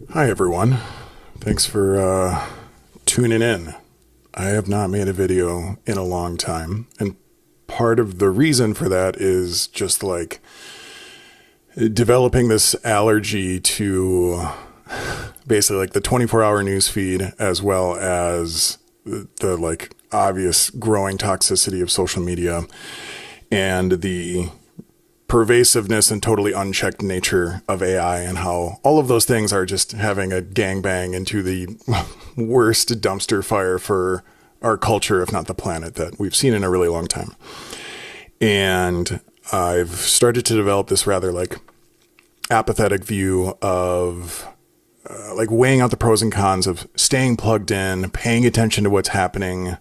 Hi, everyone. Thanks for tuning in. I have not made a video in a long time, and part of the reason for that is just like developing this allergy to basically like the 24-hour news feed, as well as the like obvious growing toxicity of social media and the pervasiveness and totally unchecked nature of AI, and how all of those things are just having a gangbang into the worst dumpster fire for our culture, if not the planet, that we've seen in a really long time. And I've started to develop this rather like apathetic view of like weighing out the pros and cons of staying plugged in, paying attention to what's happening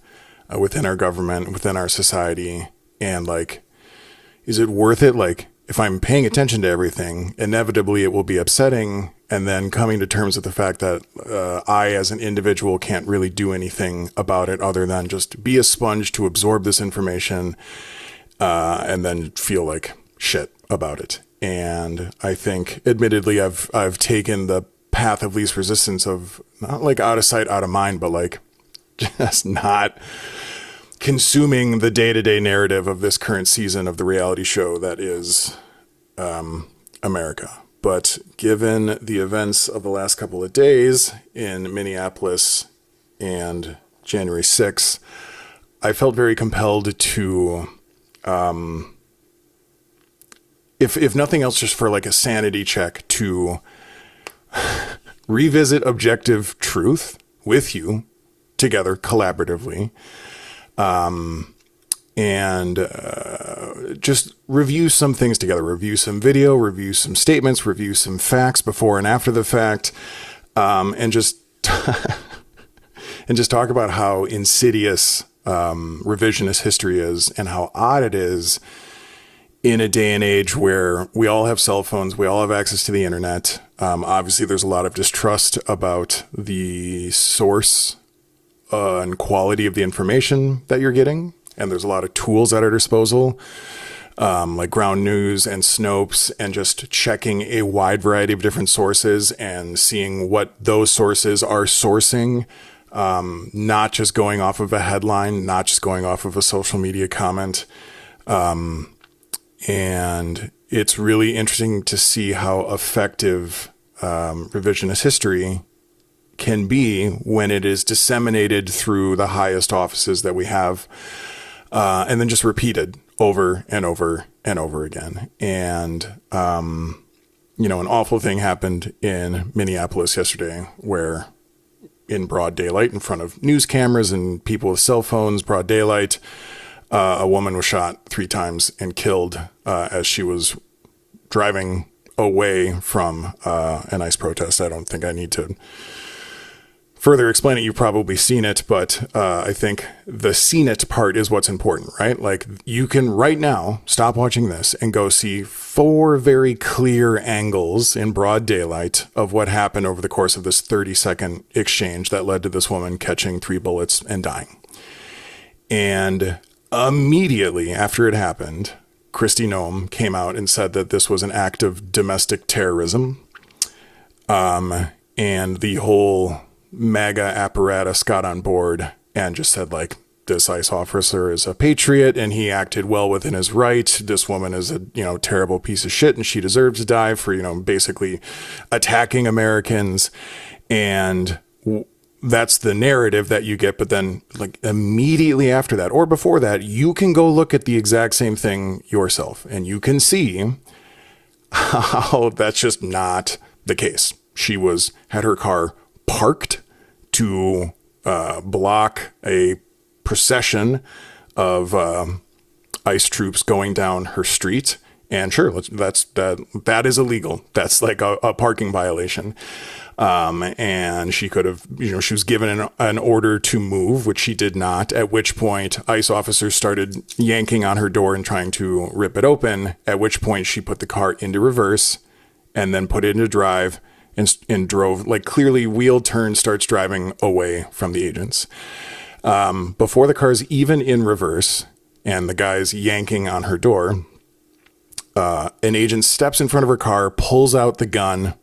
within our government, within our society, and like, is it worth it? Like, if I'm paying attention to everything, inevitably it will be upsetting, and then coming to terms with the fact that I, as an individual, can't really do anything about it other than just be a sponge to absorb this information and then feel like shit about it. And I think, admittedly, I've taken the path of least resistance of not like out of sight, out of mind, but like just not consuming the day-to-day narrative of this current season of the reality show that is America. But given the events of the last couple of days in Minneapolis and January 6th, I felt very compelled to, if nothing else, just for like a sanity check, to revisit objective truth with you together collaboratively. And just review some things together, review some video, review some statements, review some facts before and after the fact, and just and just talk about how insidious revisionist history is, and how odd it is in a day and age where we all have cell phones, we all have access to the internet. Obviously, there's a lot of distrust about the source and quality of the information that you're getting. And there's a lot of tools at our disposal, like Ground News and Snopes, and just checking a wide variety of different sources and seeing what those sources are sourcing, not just going off of a headline, not just going off of a social media comment. And it's really interesting to see how effective revisionist history can be when it is disseminated through the highest offices that we have, and then just repeated over and over and over again. And, an awful thing happened in Minneapolis yesterday, where in broad daylight, in front of news cameras and people with cell phones, broad daylight, a woman was shot 3 times and killed as she was driving away from an ICE protest. I don't think I need to further explain it. You've probably seen it, but I think the seen it part is what's important, right? Like, you can right now stop watching this and go see 4 very clear angles in broad daylight of what happened over the course of this 30-second exchange that led to this woman catching 3 bullets and dying. And immediately after it happened, Kristi Noem came out and said that this was an act of domestic terrorism. And the whole MAGA apparatus got on board and just said, like, this ICE officer is a patriot and he acted well within his right. This woman is a, terrible piece of shit and she deserves to die for, basically attacking Americans. And that's the narrative that you get. But then, like, immediately after that, or before that, you can go look at the exact same thing yourself and you can see how that's just not the case. She had her car parked to block a procession of ICE troops going down her street. And sure, that is illegal. That's like a parking violation. And she could have, she was given an order to move, which she did not, at which point ICE officers started yanking on her door and trying to rip it open, at which point she put the car into reverse and then put it into drive and drove, like, clearly wheel turn, starts driving away from the agents. Before the car's even in reverse and the guy's yanking on her door, an agent steps in front of her car, pulls out the gun,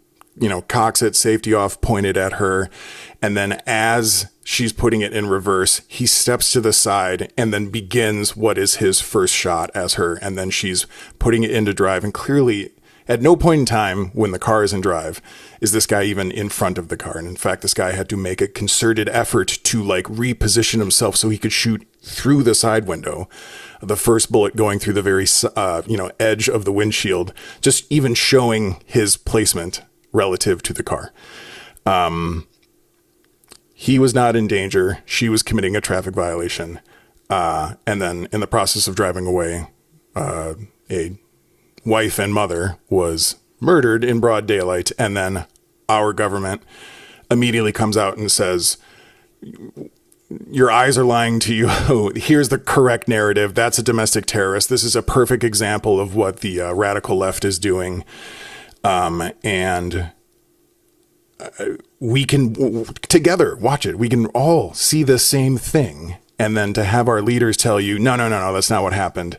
cocks it, safety off, pointed at her. And then as she's putting it in reverse, he steps to the side and then begins what is his first shot as her. And then she's putting it into drive. And clearly, at no point in time when the car is in drive is this guy even in front of the car. And in fact, this guy had to make a concerted effort to reposition himself so he could shoot through the side window. The first bullet going through the very, edge of the windshield, just even showing his placement relative to the car. He was not in danger. She was committing a traffic violation. And then in the process of driving away, a wife and mother was murdered in broad daylight. And then our government immediately comes out and says, your eyes are lying to you. Here's the correct narrative. That's a domestic terrorist. This is a perfect example of what the radical left is doing. And we can together watch it. We can all see the same thing. And then to have our leaders tell you, no, that's not what happened,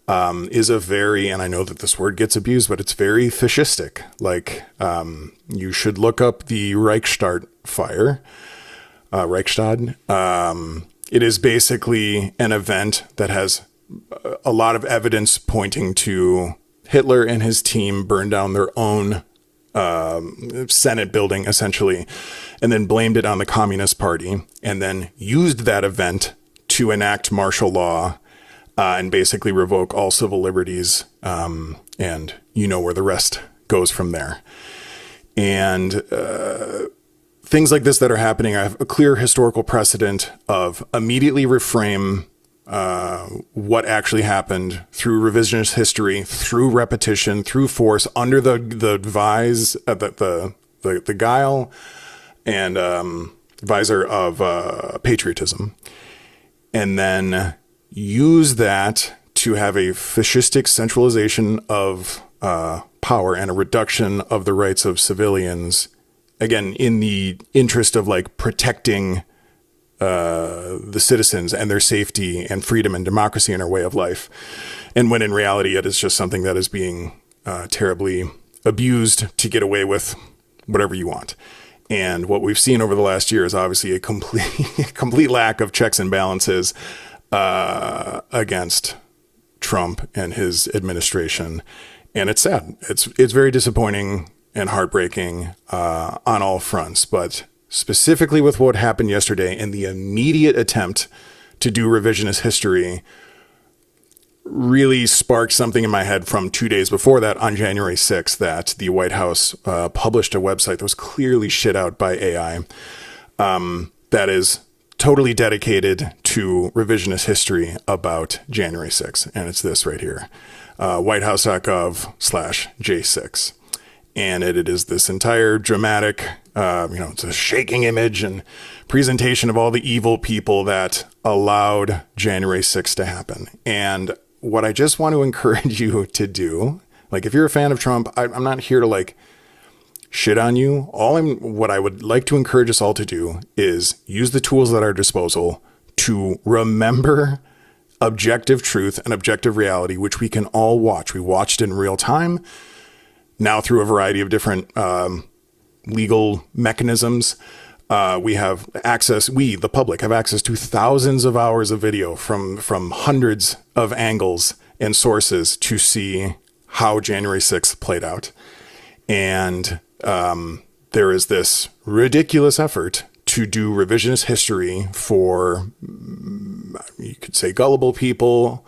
is a very, and I know that this word gets abused, but it's very fascistic. You should look up the Reichstag fire. Reichstag. It is basically an event that has a lot of evidence pointing to Hitler and his team burned down their own Senate building, essentially, and then blamed it on the Communist Party, and then used that event to enact martial law and basically revoke all civil liberties. And you know where the rest goes from there. And things like this that are happening, I have a clear historical precedent of immediately reframe what actually happened through revisionist history, through repetition, through force, under the guile and visor of patriotism, and then use that to have a fascistic centralization of power and a reduction of the rights of civilians, again, in the interest of protecting the citizens and their safety and freedom and democracy in our way of life. And when in reality, it is just something that is being terribly abused to get away with whatever you want. And what we've seen over the last year is obviously a complete lack of checks and balances against Trump and his administration. And it's sad. It's very disappointing and heartbreaking on all fronts, but specifically with what happened yesterday and the immediate attempt to do revisionist history really sparked something in my head from 2 days before that, on January 6th, that the White House published a website that was clearly shit out by AI that is totally dedicated to revisionist history about January 6th. And it's this right here, whitehouse.gov/J6. And it is this entire dramatic, it's a shaking image and presentation of all the evil people that allowed January 6th to happen. And what I just want to encourage you to do, if you're a fan of Trump, I'm not here to shit on you. What I would like to encourage us all to do is use the tools at our disposal to remember objective truth and objective reality, which we can all watch. We watched in real time. Now, through a variety of different legal mechanisms, we have access, the public, have access to thousands of hours of video from hundreds of angles and sources to see how January 6th played out. And there is this ridiculous effort to do revisionist history for, you could say, gullible people,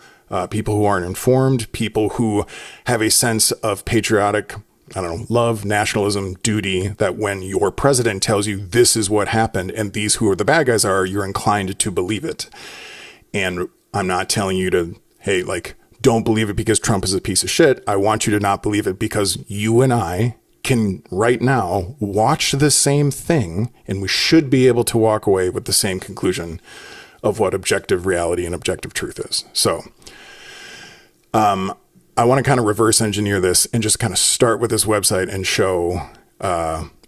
people who aren't informed, people who have a sense of patriotic, love, nationalism, duty, that when your president tells you this is what happened and these who are the bad guys are, you're inclined to believe it. And I'm not telling you to, hey, don't believe it because Trump is a piece of shit. I want you to not believe it because you and I can right now watch the same thing, and we should be able to walk away with the same conclusion of what objective reality and objective truth is. So I want to kind of reverse engineer this and just kind of start with this website and show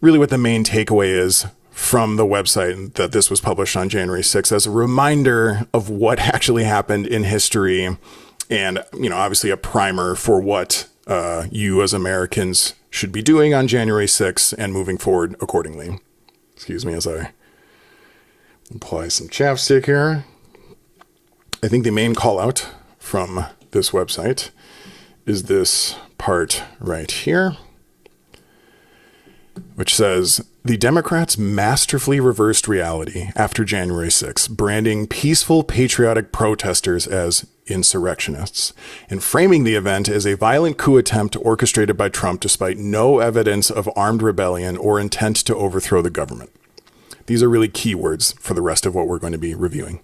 really what the main takeaway is from the website that this was published on January 6th as a reminder of what actually happened in history, and obviously a primer for what you as Americans should be doing on January 6th and moving forward accordingly. Excuse me as I apply some chapstick here. I think the main call out from this website is this part right here, which says, the Democrats masterfully reversed reality after January 6th, branding peaceful patriotic protesters as insurrectionists and framing the event as a violent coup attempt orchestrated by Trump despite no evidence of armed rebellion or intent to overthrow the government. These are really key words for the rest of what we're going to be reviewing.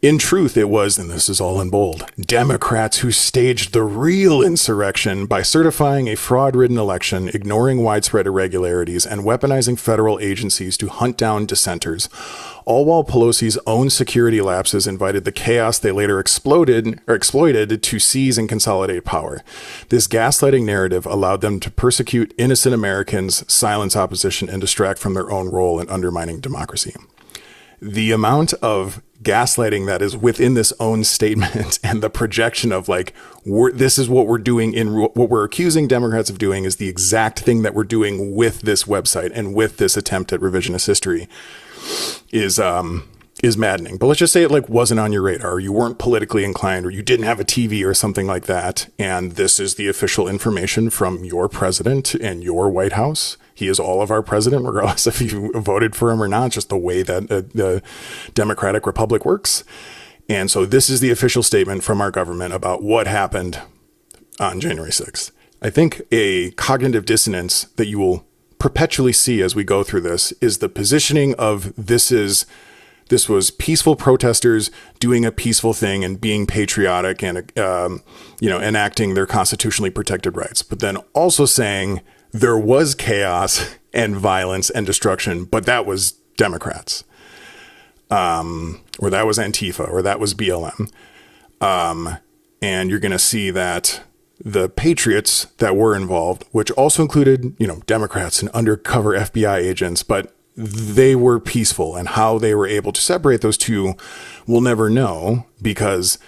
In truth, it was, and this is all in bold, Democrats who staged the real insurrection by certifying a fraud-ridden election, ignoring widespread irregularities, and weaponizing federal agencies to hunt down dissenters, all while Pelosi's own security lapses invited the chaos they later exploited to seize and consolidate power. This gaslighting narrative allowed them to persecute innocent Americans, silence opposition, and distract from their own role in undermining democracy. The amount of gaslighting that is within this own statement and the projection of like, this is what we're doing what we're accusing Democrats of doing is the exact thing that we're doing with this website and with this attempt at revisionist history is maddening. But let's just say it like wasn't on your radar, or you weren't politically inclined, or you didn't have a TV or something like that. And this is the official information from your president and your White House. He is all of our president, regardless if you voted for him or not, just the way that the Democratic Republic works. And so this is the official statement from our government about what happened on January 6th. I think a cognitive dissonance that you will perpetually see as we go through this is the positioning of this was peaceful protesters doing a peaceful thing and being patriotic and, enacting their constitutionally protected rights, but then also saying there was chaos and violence and destruction, but that was Democrats, or that was Antifa, or that was BLM. And you're going to see that the patriots that were involved, which also included, Democrats and undercover FBI agents, but they were peaceful, and how they were able to separate those two, we'll never know, because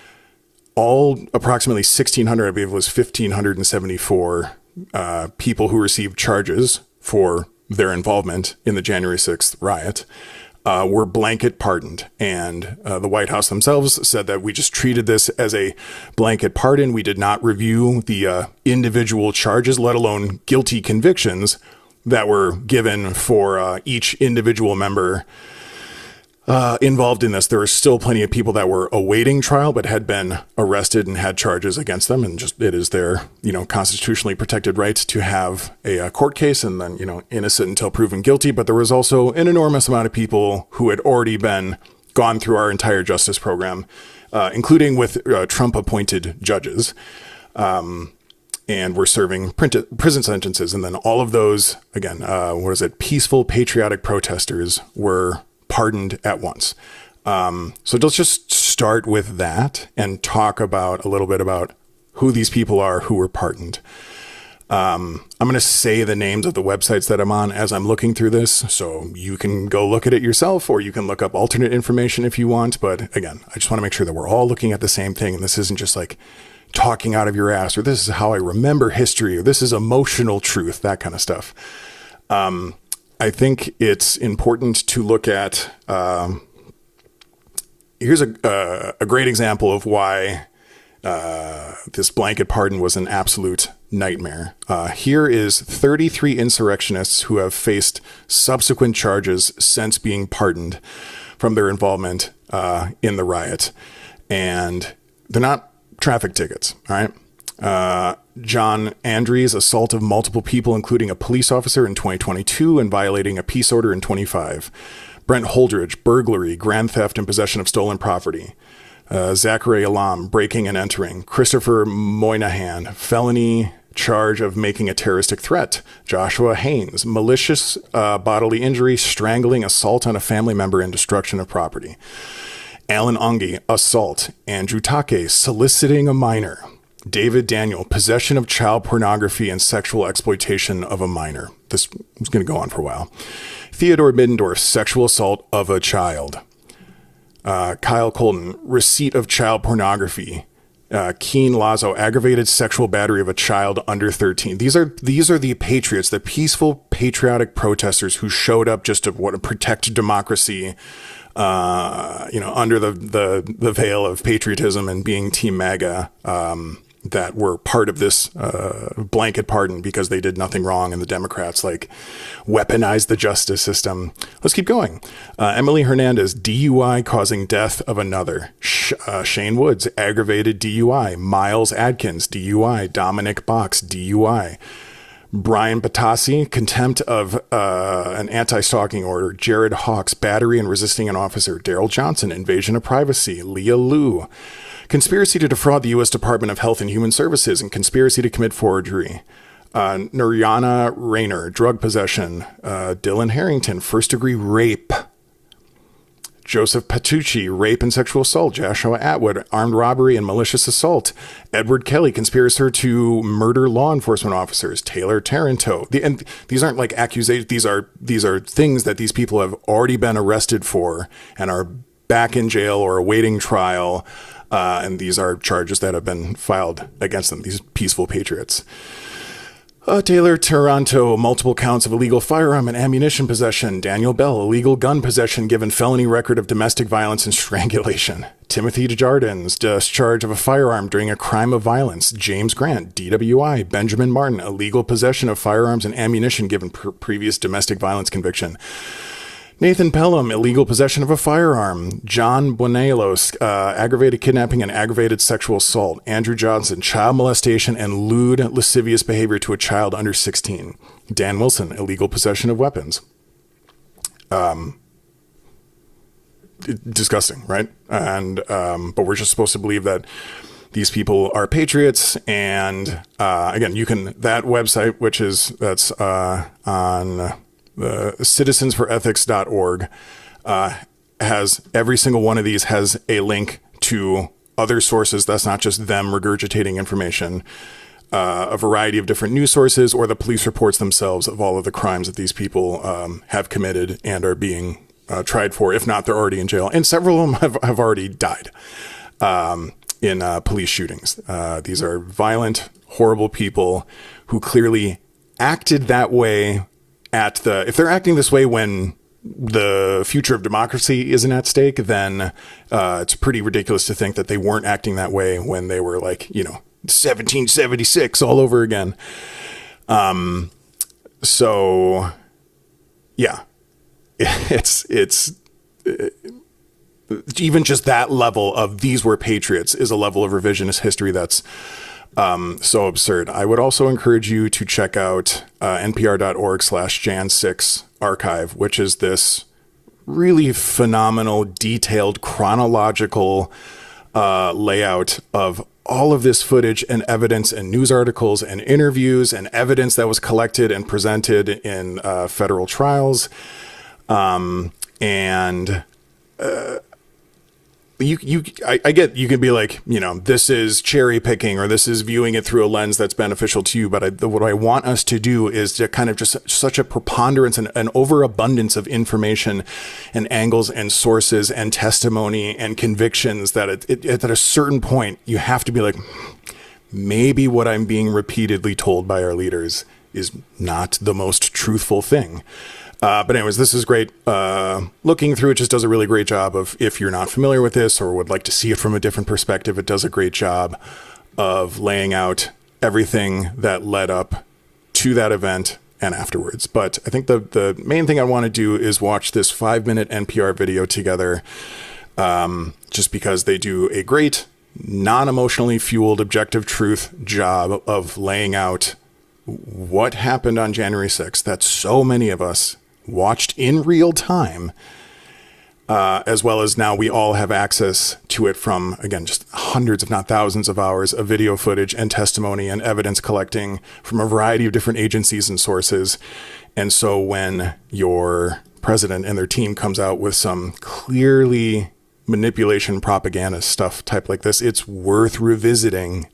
all approximately 1,600, I believe it was 1,574 people who received charges for their involvement in the January 6th riot were blanket pardoned. And the White House themselves said that we just treated this as a blanket pardon. We did not review the individual charges, let alone guilty convictions that were given for each individual member involved in this. There were still plenty of people that were awaiting trial but had been arrested and had charges against them, and just it is their constitutionally protected right to have a court case and then innocent until proven guilty. But there was also an enormous amount of people who had already gone through our entire justice program, including with Trump appointed judges, and were serving prison sentences. And then all of those, again, peaceful patriotic protesters were pardoned at once. So let's just start with that and talk about a little bit about who these people are who were pardoned. I'm going to say the names of the websites that I'm on as I'm looking through this, so you can go look at it yourself, or you can look up alternate information if you want. But again, I just want to make sure that we're all looking at the same thing, and this isn't just like talking out of your ass, or this is how I remember history, or this is emotional truth, that kind of stuff. I think it's important to look at, here's a great example of why this blanket pardon was an absolute nightmare. Here is 33 insurrectionists who have faced subsequent charges since being pardoned from their involvement in the riot. And they're not traffic tickets, all right? John Andrees, assault of multiple people, including a police officer in 2022 and violating a peace order in 25. Brent Holdridge, burglary, grand theft, and possession of stolen property. Zachary Alam, breaking and entering. Christopher Moynihan, felony charge of making a terroristic threat. Joshua Haynes, malicious bodily injury, strangling, assault on a family member, and destruction of property. Alan Ongi, assault. Andrew Take, soliciting a minor. David Daniel, possession of child pornography and sexual exploitation of a minor. This is going to go on for a while. Theodore Middendorf, sexual assault of a child. Kyle Colton, receipt of child pornography Keen Lazo, aggravated sexual battery of a child under 13. These are the patriots, the peaceful, patriotic protesters who showed up just to protect democracy, under the veil of patriotism and being Team MAGA, that were part of this blanket pardon because they did nothing wrong, and the Democrats weaponized the justice system. Let's keep going. Emily Hernandez, DUI causing death of another. Shane Woods, aggravated DUI. Miles Adkins, DUI. Dominic Box, DUI. Brian Batassi, contempt of an anti-stalking order. Jared Hawks, battery and resisting an officer. Daryl Johnson, invasion of privacy. Leah Liu, conspiracy to defraud the U.S. Department of Health and Human Services and conspiracy to commit forgery. Nuryana Rayner, drug possession. Dylan Harrington, first-degree rape. Joseph Patucci, rape and sexual assault. Joshua Atwood, armed robbery and malicious assault. Edward Kelly, conspirator to murder law enforcement officers. Taylor Taranto. And these aren't accusations. These are things that these people have already been arrested for and are back in jail or awaiting trial. And these are charges that have been filed against them, these peaceful patriots. Taylor Taranto, multiple counts of illegal firearm and ammunition possession. Daniel Bell, illegal gun possession given felony record of domestic violence and strangulation. Timothy Desjardins, discharge of a firearm during a crime of violence. James Grant, DWI. Benjamin Martin, illegal possession of firearms and ammunition given previous domestic violence conviction. Nathan Pelham, illegal possession of a firearm. John Bonelos, aggravated kidnapping and aggravated sexual assault. Andrew Johnson, child molestation and lewd lascivious behavior to a child under 16. Dan Wilson, illegal possession of weapons. Disgusting, right? And but we're just supposed to believe that these people are patriots. And again, that website, that's on citizensforethics.org, has every single one of these has a link to other sources. That's not just them regurgitating information, a variety of different news sources or the police reports themselves of all of the crimes that these people have committed and are being tried for. If not, they're already in jail. And several of them have already died in police shootings. These are violent, horrible people who clearly acted that way if they're acting this way when the future of democracy isn't at stake, then it's pretty ridiculous to think that they weren't acting that way when they were 1776 all over again. So yeah, it's even just that level of these were patriots is a level of revisionist history that's so absurd. I would also encourage you to check out npr.org/Jan6 archive, which is this really phenomenal, detailed, chronological layout of all of this footage and evidence and news articles and interviews and evidence that was collected and presented in federal trials. I get you can be like, this is cherry picking or this is viewing it through a lens that's beneficial to you. But what I want us to do is to kind of just such a preponderance and an overabundance of information and angles and sources and testimony and convictions that at a certain point you have to be like, maybe what I'm being repeatedly told by our leaders is not the most truthful thing. But anyways, this is great. Looking through it just does a really great job of, if you're not familiar with this or would like to see it from a different perspective, it does a great job of laying out everything that led up to that event and afterwards. But I think the main thing I want to do is watch this 5-minute NPR video together, just because they do a great, non-emotionally fueled, objective truth job of laying out what happened on January 6th that so many of us watched in real time, as well as now we all have access to it from, again, just hundreds, if not thousands of hours of video footage and testimony and evidence collecting from a variety of different agencies and sources. And so when your president and their team comes out with some clearly manipulation propaganda stuff type like this, it's worth revisiting.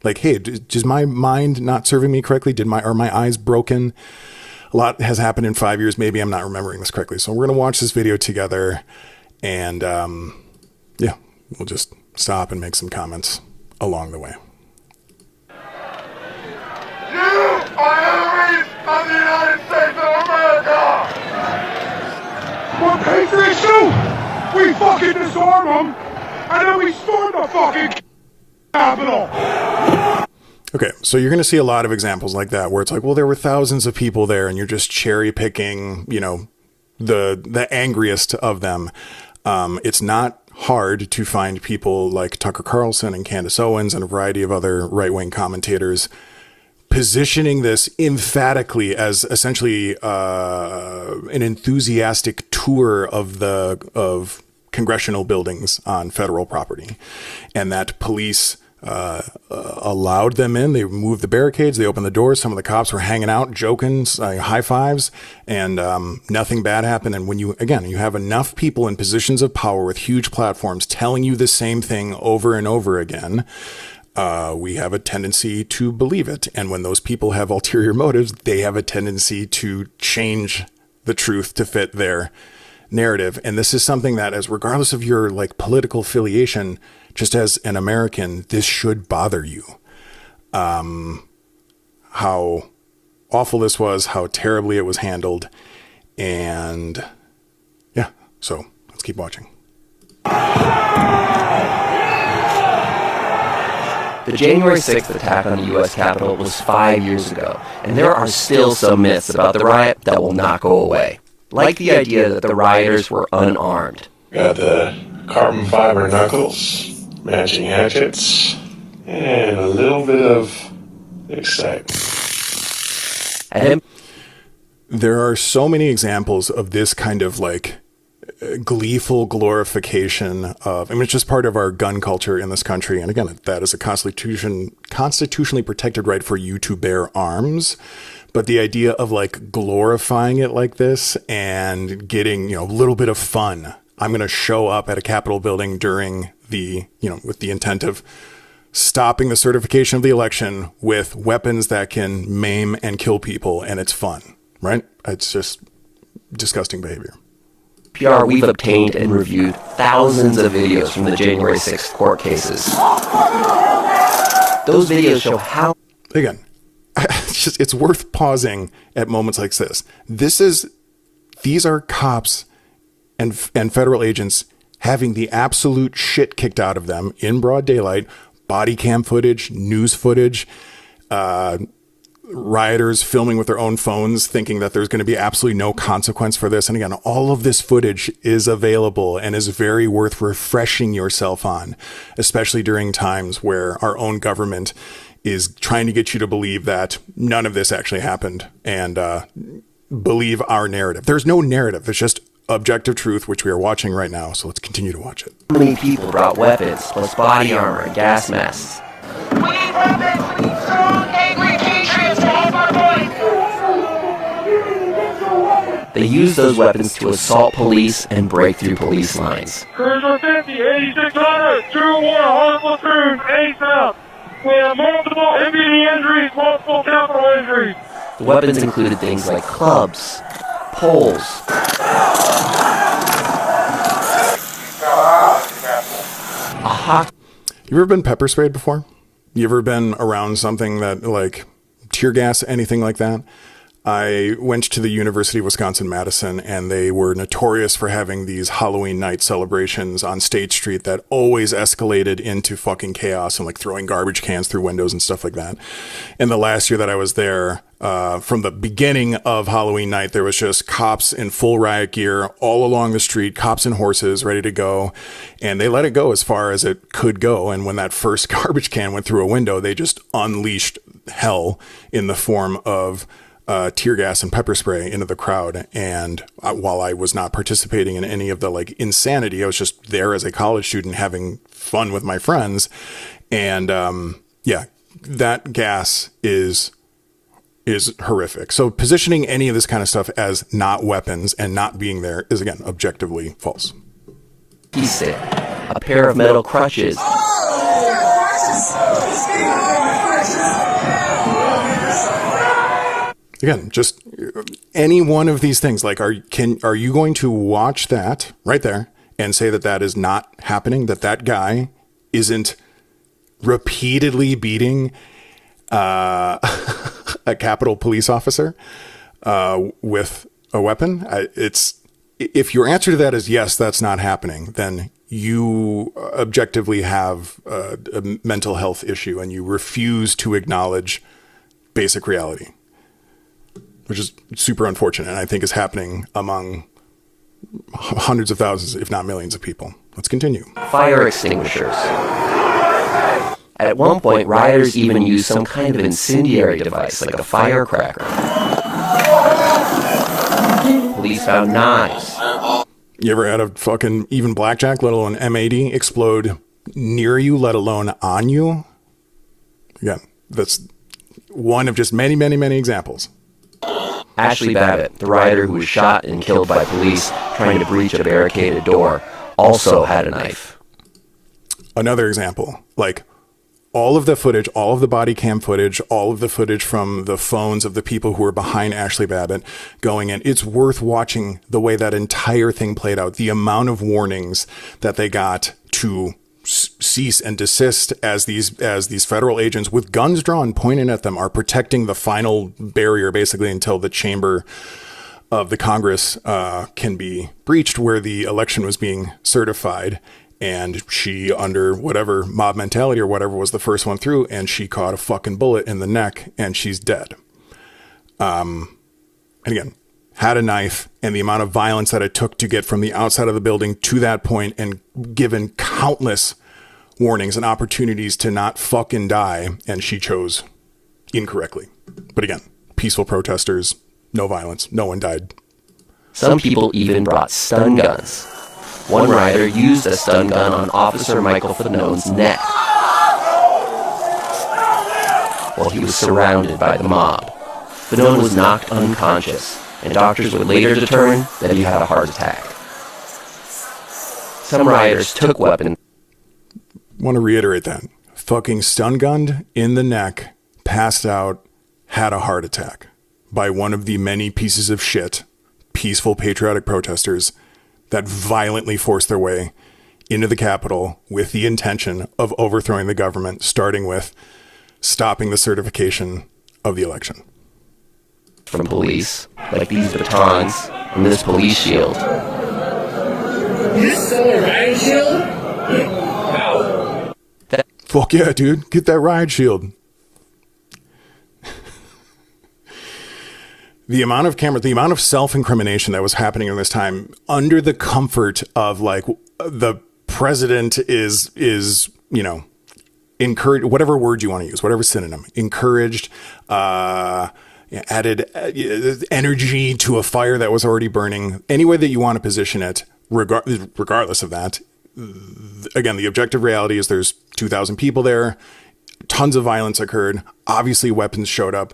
Like, hey, is my mind not serving me correctly? Are my eyes broken? A lot has happened in 5 years. Maybe I'm not remembering this correctly. So we're going to watch this video together and, we'll just stop and make some comments along the way. You are enemies of the United States of America! What Patriots do? We fucking disarm them, and then we storm the fucking Capitol! Okay, so you're going to see a lot of examples like that where it's like, well, there were thousands of people there and you're just cherry picking, you know, the angriest of them. It's not hard to find people like Tucker Carlson and Candace Owens and a variety of other right-wing commentators positioning this emphatically as essentially an enthusiastic tour of congressional buildings on federal property, and that police allowed them in. They moved the barricades. They opened the doors. Some of the cops were hanging out, joking, high fives, and nothing bad happened. And when you have enough people in positions of power with huge platforms telling you the same thing over and over again, we have a tendency to believe it. And when those people have ulterior motives, they have a tendency to change the truth to fit their narrative. And this is something that, as regardless of your like political affiliation, just as an American, this should bother you. How awful this was, how terribly it was handled. And yeah, so let's keep watching. The January 6th attack on the U.S. Capitol was 5 years ago, and there are still some myths about the riot that will not go away. Like the idea that the rioters were unarmed. Got the carbon fiber knuckles, matching hatchets, and a little bit of excitement. There are so many examples of this kind of like gleeful glorification of, I mean, it's just part of our gun culture in this country. And again, that is a constitutionally protected right for you to bear arms. But the idea of like glorifying it like this and getting, you know, a little bit of fun. I'm going to show up at a Capitol building during the, you know, with the intent of stopping the certification of the election with weapons that can maim and kill people. And it's fun, right? It's just disgusting behavior. PR, we've obtained and reviewed thousands of videos from the January 6th court cases. Those videos show how... Again, it's worth pausing at moments like this. These are cops and federal agents having the absolute shit kicked out of them in broad daylight, body cam footage, news footage, rioters filming with their own phones, thinking that there's going to be absolutely no consequence for this. And again, all of this footage is available and is very worth refreshing yourself on, especially during times where our own government is trying to get you to believe that none of this actually happened and believe our narrative. There's no narrative. There's just objective truth, which we are watching right now. So let's continue to watch it. How many people brought weapons, plus body armor and gas masks? We need weapons! We need strong, angry patriots to help our boys! They used those weapons to assault police and break through police lines. Cruiser 50, 8600, 2-1, Hard platoon, ASAP. We have multiple MPD injuries, multiple capital injuries. The weapons included things like clubs, poles, a hockey. You ever been pepper sprayed before? You ever been around something that like tear gas, anything like that? I went to the University of Wisconsin-Madison, and they were notorious for having these Halloween night celebrations on State Street that always escalated into fucking chaos and like throwing garbage cans through windows and stuff like that. And the last year that I was there, from the beginning of Halloween night, there was just cops in full riot gear all along the street, cops and horses ready to go. And they let it go as far as it could go. And when that first garbage can went through a window, they just unleashed hell in the form of tear gas and pepper spray into the crowd. And while I was not participating in any of the like insanity, I was just there as a college student having fun with my friends. And yeah, that gas is horrific. So positioning any of this kind of stuff as not weapons and not being there is, again, objectively false. He said, a pair of metal crutches. Again, just any one of these things, like, are you going to watch that right there and say that that is not happening, that guy isn't repeatedly beating a Capitol police officer with a weapon. If your answer to that is yes, that's not happening, then you objectively have a mental health issue and you refuse to acknowledge basic reality, which is super unfortunate and I think is happening among hundreds of thousands, if not millions of people. Let's continue. Fire extinguishers. At one point, rioters even used some kind of incendiary device, like a firecracker. Police found knives. You ever had a fucking even blackjack, let alone M80, explode near you, let alone on you? Again, that's one of just many, many, many examples. Ashley Babbitt, the rioter who was shot and killed by police trying to breach a barricaded door, also had a knife. Another example, like all of the footage, all of the body cam footage, all of the footage from the phones of the people who were behind Ashley Babbitt going in, it's worth watching the way that entire thing played out. The amount of warnings that they got to cease and desist as these federal agents with guns drawn pointing at them are protecting the final barrier basically until the chamber of the Congress can be breached where the election was being certified. And she, under whatever mob mentality or whatever, was the first one through, and she caught a fucking bullet in the neck, and she's dead. And again, had a knife, and the amount of violence that it took to get from the outside of the building to that point, and given countless warnings and opportunities to not fucking die, and she chose incorrectly. But again, peaceful protesters, no violence, no one died. Some people even brought stun guns. One rioter used a stun gun on Officer Michael Fanone's neck while he was surrounded by the mob. Fanone was knocked unconscious, and doctors would later determine that he had a heart attack. Some rioters took weapons. Want to reiterate that. Fucking stun gunned in the neck, passed out, had a heart attack by one of the many pieces of shit, peaceful patriotic protesters that violently forced their way into the Capitol with the intention of overthrowing the government, starting with stopping the certification of the election. From police, like these batons and this police shield. You stole a riot shield? How? Fuck yeah, dude. Get that riot shield. The amount of self-incrimination that was happening in this time under the comfort of like the president is, you know, encouraged, whatever word you want to use, whatever synonym, encouraged, added energy to a fire that was already burning. Any way that you want to position it, regardless of that. Again, the objective reality is there's 2,000 people there. Tons of violence occurred. Obviously, weapons showed up.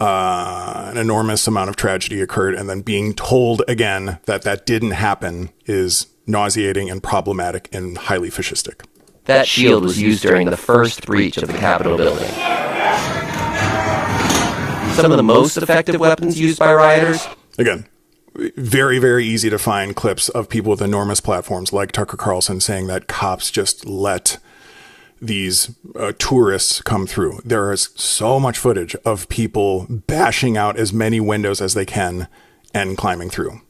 An enormous amount of tragedy occurred, and then being told again that that didn't happen is nauseating and problematic and highly fascistic. That shield was used during the first breach of the Capitol building. Some of the most effective weapons used by rioters? Again, very, very easy to find clips of people with enormous platforms like Tucker Carlson saying that cops just let these tourists come through. There is so much footage of people bashing out as many windows as they can and climbing through,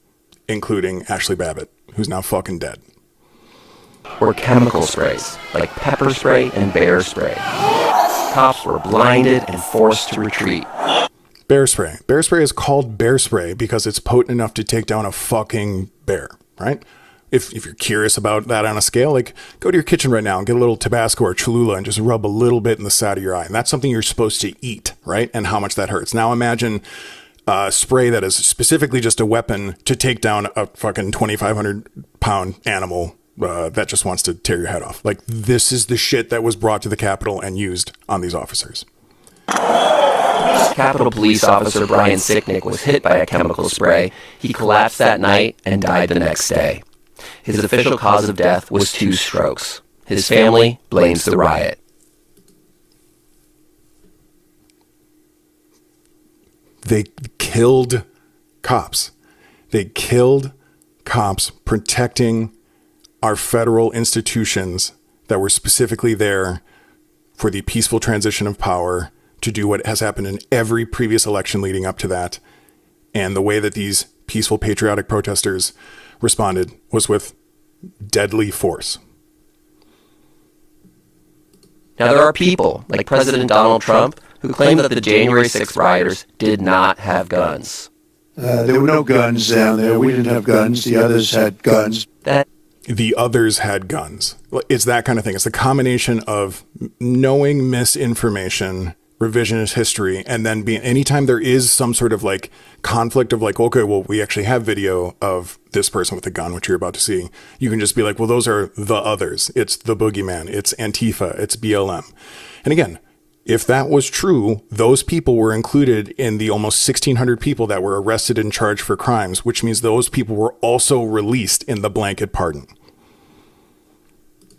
including Ashley Babbitt, who's now fucking dead. Or chemical sprays, like pepper spray and bear spray. Cops were blinded and forced to retreat. Bear spray. Bear spray is called bear spray because it's potent enough to take down a fucking bear, right? If you're curious about that on a scale, like go to your kitchen right now and get a little Tabasco or Cholula and just rub a little bit in the side of your eye. And that's something you're supposed to eat, right? And how much that hurts. Now imagine spray that is specifically just a weapon to take down a fucking 2,500 pound animal that just wants to tear your head off. Like this is the shit that was brought to the Capitol and used on these officers. Capitol Police Officer Brian Sicknick was hit by a chemical spray. He collapsed that night and died the next day. His official cause of death was 2 strokes. His family blames the riot. They killed cops. They killed cops protecting our federal institutions that were specifically there for the peaceful transition of power to do what has happened in every previous election leading up to that. And the way that these peaceful patriotic protesters responded was with deadly force. Now, there are people, like President Donald Trump, who claim that the January 6th rioters did not have guns. There were no guns down there. We didn't have guns. The others had guns. The others had guns. It's that kind of thing. It's a combination of knowing misinformation, revisionist history, and then being, anytime there is some sort of like conflict of like, okay, well, we actually have video of this person with a gun, which you're about to see. You can just be like, well, those are the others. It's the boogeyman. It's Antifa. It's BLM. And again, if that was true, those people were included in the almost 1,600 people that were arrested and charged for crimes, which means those people were also released in the blanket pardon.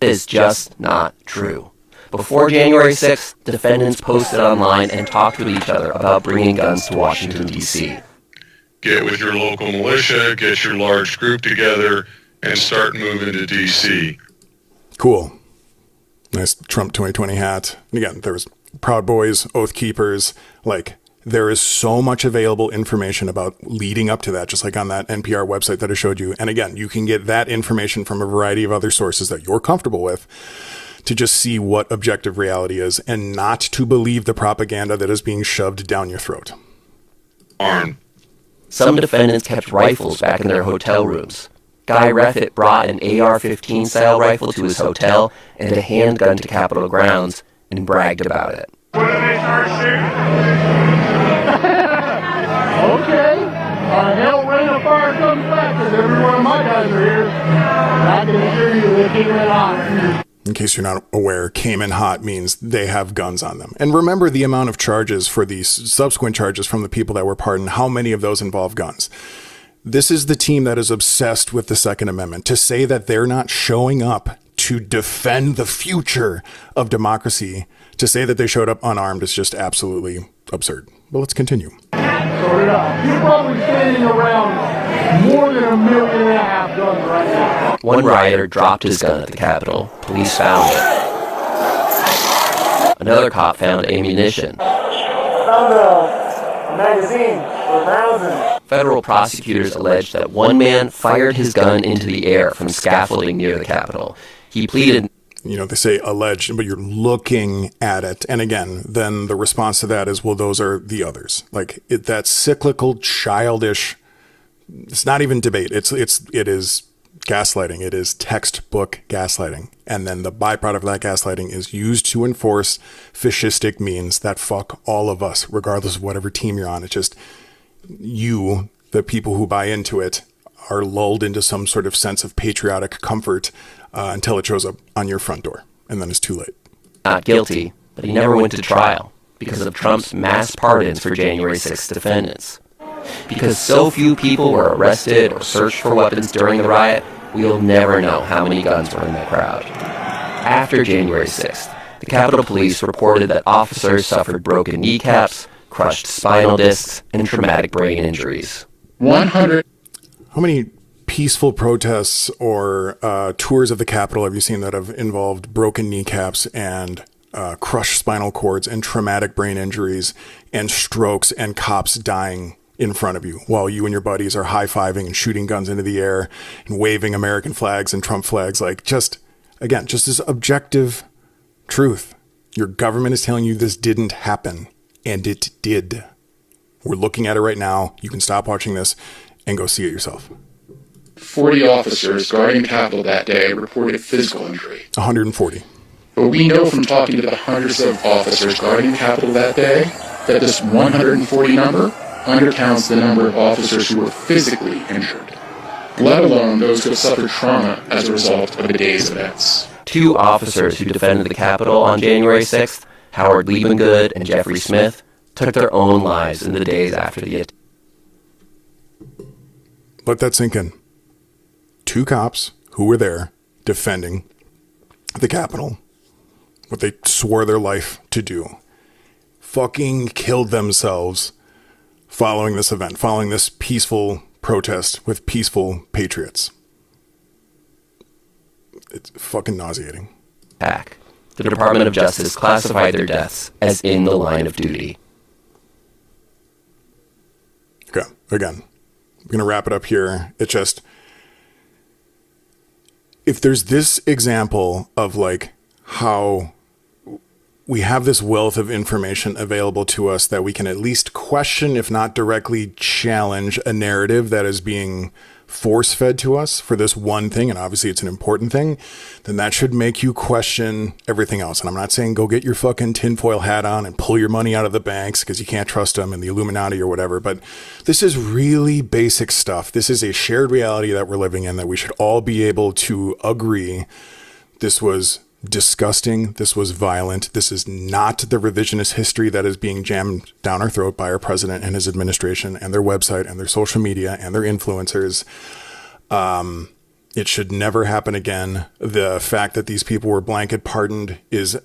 It is just not true. Before January 6th, defendants posted online and talked with each other about bringing guns to Washington, D.C. Get with your local militia, get your large group together, and start moving to D.C. Cool. Nice Trump 2020 hat. And again, there was Proud Boys, Oath Keepers. Like, there is so much available information about leading up to that, just like on that NPR website that I showed you. And again, you can get that information from a variety of other sources that you're comfortable with to just see what objective reality is and not to believe the propaganda that is being shoved down your throat. Armed. Some defendants kept rifles back in their hotel rooms. Guy Reffitt brought an AR-15 style rifle to his hotel and a handgun to Capitol grounds and bragged about it. When they start shooting. Okay. Hell, rain or fire comes back, because every one of my guys are here. I can assure you they came in hot. In case you're not aware, came in hot means they have guns on them. And remember the amount of charges for these subsequent charges from the people that were pardoned, how many of those involve guns. This is the team that is obsessed with the Second Amendment. To say that they're not showing up to defend the future of democracy, to say that they showed up unarmed is just absolutely absurd. But let's continue. You're probably standing around more than 1.5 million guns right now. One rioter dropped his gun at the Capitol. Police found it. Another cop found ammunition. Found a magazine for Mauser. Federal prosecutors alleged that one man fired his gun into the air from scaffolding near the Capitol. He pleaded. You know, they say alleged, but you're looking at it. And again, then the response to that is, well, those are the others. Like that cyclical, childish, it's not even debate. It is gaslighting. It is textbook gaslighting. And then the byproduct of that gaslighting is used to enforce fascistic means that fuck all of us, regardless of whatever team you're on. It's just you, the people who buy into it, are lulled into some sort of sense of patriotic comfort until it shows up on your front door, and then it's too late. Not guilty, but he never went to trial because of Trump's mass pardons for January 6th defendants. Because so few people were arrested or searched for weapons during the riot, we'll never know how many guns were in the crowd. After January 6th, the Capitol Police reported that officers suffered broken kneecaps, crushed spinal discs, and traumatic brain injuries. 100. How many peaceful protests or tours of the Capitol have you seen that have involved broken kneecaps and crushed spinal cords and traumatic brain injuries and strokes and cops dying in front of you while you and your buddies are high-fiving and shooting guns into the air and waving American flags and Trump flags? Like, just as objective truth. Your government is telling you this didn't happen, and it did. We're looking at it right now. You can stop watching this and go see it yourself. 40 officers guarding the Capitol that day reported physical injury. 140. But we know from talking to the hundreds of officers guarding the Capitol that day that this 140 number undercounts the number of officers who were physically injured, let alone those who have suffered trauma as a result of the day's events. 2 officers who defended the Capitol on January 6th, Howard Liebengood and Jeffrey Smith, took their own lives in the days after the attack. Let that sink in. 2 cops who were there defending the Capitol, what they swore their life to do, fucking killed themselves following this event, following this peaceful protest with peaceful patriots. It's fucking nauseating. The Department of Justice classified their deaths as in the line of duty. Okay, again, I'm going to wrap it up here. It's just, if there's this example of like how we have this wealth of information available to us that we can at least question, if not directly challenge, a narrative that is being force-fed to us for this one thing, and obviously it's an important thing, then that should make you question everything else. And I'm not saying go get your fucking tinfoil hat on and pull your money out of the banks because you can't trust them and the Illuminati or whatever, but this is really basic stuff. This is a shared reality that we're living in that we should all be able to agree this was disgusting. This was violent. This is not the revisionist history that is being jammed down our throat by our president and his administration and their website and their social media and their influencers. It should never happen again. The fact that these people were blanket pardoned is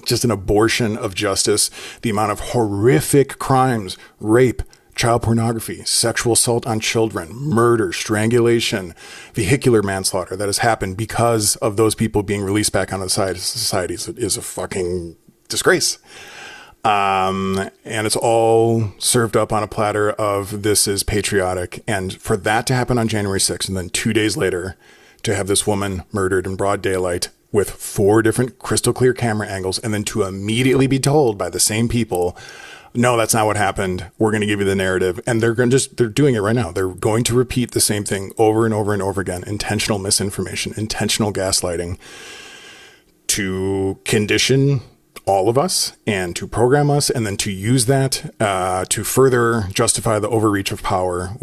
just an abortion of justice. The amount of horrific crimes, rape, child pornography, sexual assault on children, murder, strangulation, vehicular manslaughter that has happened because of those people being released back onto the side of society is a fucking disgrace. And it's all served up on a platter of this is patriotic. And for that to happen on January 6th, and then 2 days later to have this woman murdered in broad daylight with 4 different crystal clear camera angles, and then to immediately be told by the same people, no, that's not what happened. We're going to give you the narrative. And they're doing it right now. They're going to repeat the same thing over and over and over again. Intentional misinformation, intentional gaslighting to condition all of us and to program us, and then to use that to further justify the overreach of power,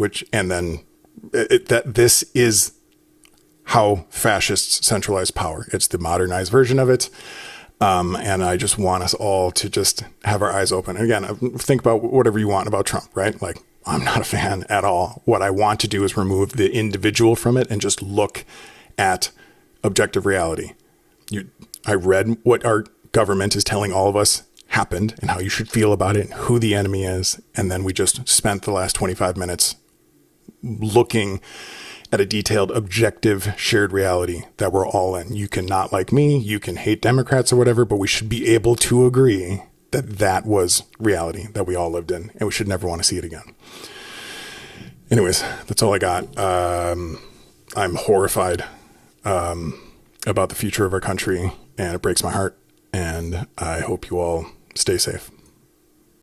this is how fascists centralize power. It's the modernized version of it. And I just want us all to just have our eyes open. And again, think about whatever you want about Trump, right? Like, I'm not a fan at all. What I want to do is remove the individual from it and just look at objective reality. I read what our government is telling all of us happened and how you should feel about it and who the enemy is. And then we just spent the last 25 minutes looking at a detailed, objective, shared reality that we're all in. You can not like me, you can hate Democrats or whatever, but we should be able to agree that that was reality that we all lived in, and we should never want to see it again. Anyways, that's all I got. I'm horrified about the future of our country, and it breaks my heart, and I hope you all stay safe.